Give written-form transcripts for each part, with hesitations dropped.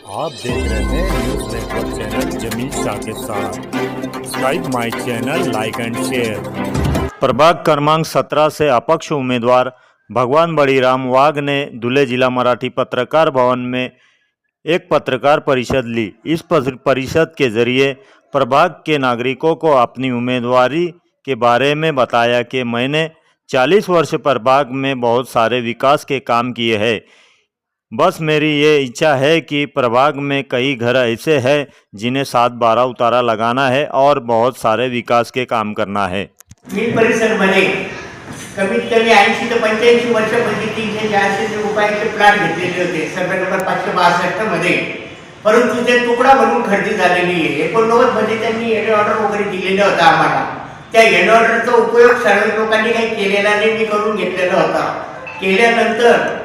आप देख रहे हैं न्यूज नेटवर्क चैनल जमीन शाह के साथ। सब्सक्राइब माय चैनल, लाइक एंड शेयर। प्रभाग क्रमांक 17 से अपक्ष उम्मीदवार भगवान बड़ीराम वाघ ने धुले जिला मराठी पत्रकार भवन में एक पत्रकार परिषद ली। इस परिषद के जरिए प्रभाग के नागरिकों को अपनी उम्मीदवारी के बारे में बताया कि मैंने 40 वर्ष प्रभाग में बहुत सारे विकास के काम किए हैं। बस मेरी ये इच्छा है कि प्रभाग में कई घर ऐसे हैं जिन्हें 7-12 उतारा लगाना है और बहुत सारे विकास के काम करना है। मिल परिसरमध्ये कमीत कमी 80 ते 85 वर्षापूर्वी 300-400 रुपयाचे प्लॉट घेतलेले होते सर्वे नंबर 562 मध्ये, परंतु ते तुकडा म्हणून खरेदी झालेली आहे। 89 मध्ये त्यांनी एड ऑर्डर वगैरे दिलेला होता आम्हाला। त्या एड ऑर्डरचा उपयोग सर्व लोकांनी काही केलेला नाही, मी करून घेतलेला होता। केल्यानंतर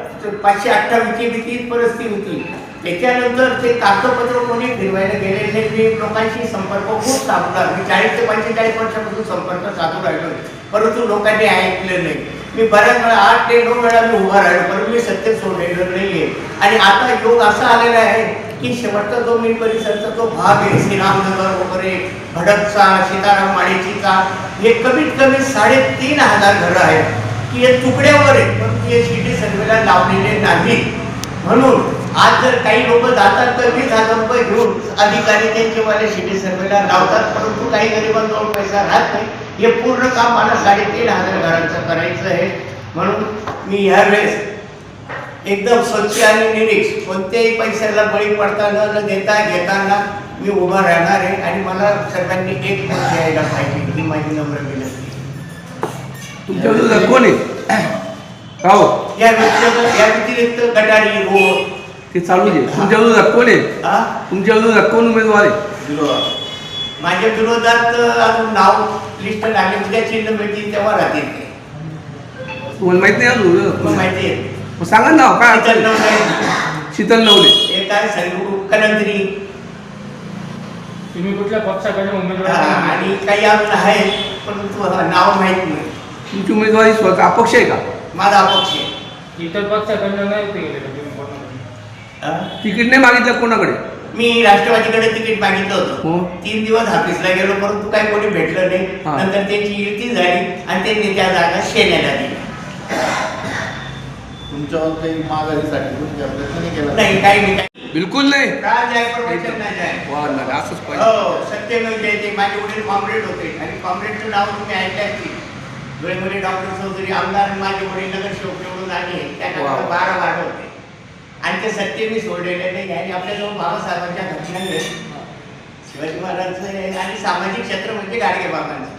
528 ची भीती परिस्थिती होती। त्याच्यानंतर ते कागदपत्र कोणी फिरवायला गेलेले मी लोकांशी संपर्क खूप साधला। मी 40 ते 45 वर्षापासून संपर्क साधून राहिलो, परंतु लोकांनी ऐकलं नाही। मी बऱ्याच वेळा 8 ते 9 वेळा मी उभा राहिलो, परंतु मी सत्य सोडलेलं नाहीये। आणि आता योग असा आलेला आहे की शेवटचा जो मिल परिसरचा जो भाग आहे, श्रीरामनगर वगैरे, भडकचा, सीताराम माळेचीचा, हे कमीत कमी 3500 घरं आहेत की हे तुकड्यावर आहेत, पण ते सिटी सर्वेला लावलेले नाही। म्हणून आज जर काही लोक जातात तर 20,000 रुपये घेऊन अधिकारी त्यांचेवाले सिटी सर्वेला लावतात, परंतु काही गरिबांजवळ पैसा राहत नाही। हे पूर्ण काम मला 3500 घरांचं करायचं आहे। म्हणून मी यावेळेस एकदम स्वच्छ आणि निरीक्ष, कोणत्याही पैशाला बळी पडताना न देता घेताना मी उभा राहणार आहे आणि मला सर्वांनी एक मत द्यायला पाहिजे, ही माझी नम्र विनंती। तुमच्या विरोधात कोण आहे? राव या व्यतिरिक्त गटारी रोड ते चालू आहे। तुमच्या विरोधात कोण आहे? तुमच्या विरोधात कोण उमेदवार आहे? माझ्या विरोधात अजून नाव लिस्ट लागले, उद्या चिन्ह मिळतील तेव्हा राहतील ते। तुम्हाला माहित नाही अजून? मग माहिती आहे, मग सांगा नाव काय? शीतल नवले। हे काय संगू कलंदरी तुम्ही कुठल्या पक्षाकडे उमेदवार आणि काही अजून आहे, परंतु नाव माहित नाही। तुमची उमेदवारी स्वतः अपक्ष आहे का? माझा अपक्ष आहे। इतर पक्षाकडनं नाही ते गेले तुम्ही कोणाकडे? तिकीट नाही मागितलं कोणाकडे? मी राष्ट्रवादीकडे तिकीट मागितलं होतं। हो। 3 दिवस ऑफिसला गेलो, परंतु काही कोणी भेटलं नाही। नंतर त्यांची युती झाली आणि त्यांनी त्या जागा शेण्याला दिली। तुमच्यावर काही माघारीसाठी तुमच्या प्रयत्न नाही केला? नाही, काही नाही, बिलकुल नाही। प्रवचन नाही जाय। असंच पाहिजे। हो, सत्यमेव जयते। माझे वडील कॉम्रेड होते आणि कॉम्रेडचं नाव तुम्ही ऐकलं की धुळेमध्ये डॉक्टर चौधरी आमदार, माझे वडील नगरसेवक निवडून आले, त्यांना 12 वाढ होते आणि ते सत्य मी सोडलेले नाही। आणि आपल्याजवळ बाबासाहेबांच्या घटना आहे, शिवाजी महाराजांचं आहे आणि सामाजिक क्षेत्र म्हणजे गाडगे बाबांचं।